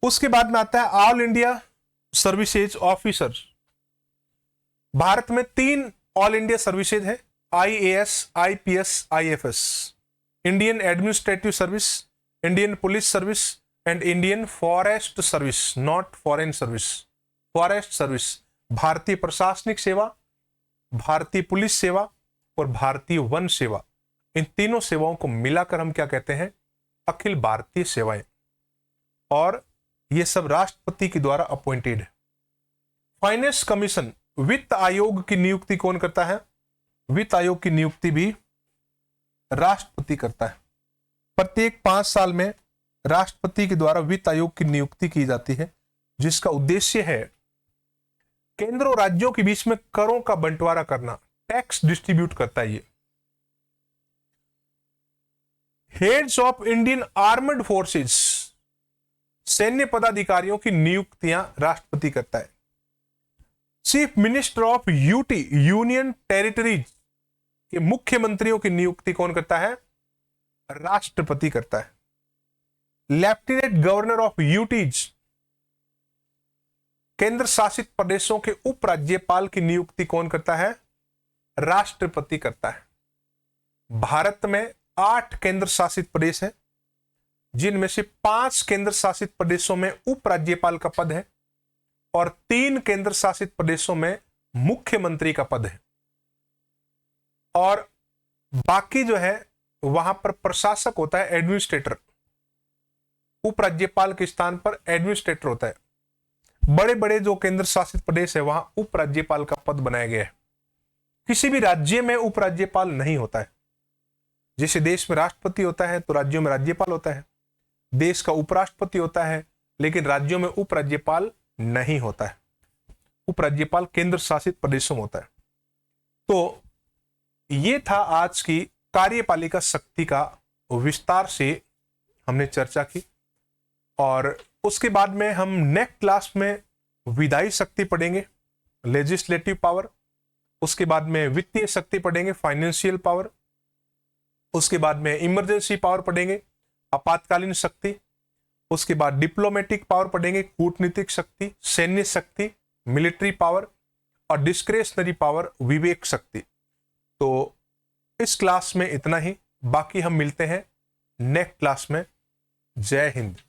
उसके बाद में आता है all India services officer. Bharat में 3 ऑल इंडिया सर्विसेज है, IAS, IPS, IFS, Indian administrative service, Indian police service and Indian forest service, not foreign service, forest service. भारतीय प्रशासनिक सेवा, भारतीय पुलिस सेवा और भारतीय वन सेवा, इन तीनों सेवाओं को मिलाकर हम क्या कहते हैं? अखिल भारतीय सेवाएं। और ये सब राष्ट्रपति के द्वारा अपॉइंटेड है। फाइनेंस कमीशन, वित्त आयोग की नियुक्ति कौन करता है? वित्त आयोग की नियुक्ति भी राष्ट्रपति करता है। प्रत्येक 5 साल में राष्ट्रपति के द्वारा वित्त आयोग की नियुक्ति की जाती है, जिसका उद्देश्य है केंद्र और राज्यों के बीच में करों का बंटवारा करना, टैक्स डिस्ट्रीब्यूट करता है ये। Heads of Indian armed forces, सैन्य पदाधिकारियों की नियुक्तियां राष्ट्रपति करता है। Chief minister of UT, union territories के मुख्यमंत्रियों की नियुक्ति कौन करता है? राष्ट्रपति करता है। लेफ्टिनेंट गवर्नर ऑफ यूटीज, केंद्र शासित प्रदेशों के उपराज्यपाल की नियुक्ति कौन करता है? राष्ट्रपति करता है। भारत में 8 केंद्र शासित प्रदेश है, जिनमें से 5 केंद्र शासित प्रदेशों में उपराज्यपाल का पद है और 3 केंद्र शासित प्रदेशों में मुख्यमंत्री का पद है, और बाकी जो है वहां पर प्रशासक होता है, एडमिनिस्ट्रेटर। उपराज्यपाल के स्थान पर एडमिनिस्ट्रेटर होता है। बड़े बड़े जो केंद्र शासित प्रदेश है वहां उपराज्यपाल का पद बनाया गया है। किसी भी राज्य में उपराज्यपाल नहीं होता है। जैसे देश में राष्ट्रपति होता है तो राज्यों में राज्यपाल होता है, देश का उपराष्ट्रपति होता है, लेकिन राज्यों में उपराज्यपाल नहीं होता है। उपराज्यपाल केंद्र शासित प्रदेशों में होता है। तो ये था आज की कार्यपालिका शक्ति का विस्तार से हमने चर्चा की, और उसके बाद में हम नेक्स्ट क्लास में विधायी शक्ति पढ़ेंगे, लेजिस्लेटिव पावर। उसके बाद में वित्तीय शक्ति पढ़ेंगे, फाइनेंशियल पावर। उसके बाद में इमरजेंसी पावर पढ़ेंगे, आपातकालीन शक्ति। उसके बाद डिप्लोमेटिक पावर पढ़ेंगे, कूटनीतिक शक्ति, सैन्य शक्ति, मिलिट्री पावर, और डिस्क्रेशनरी पावर, विवेक शक्ति। तो इस क्लास में इतना ही, बाकी हम मिलते हैं नेक्स्ट क्लास में। जय हिंद।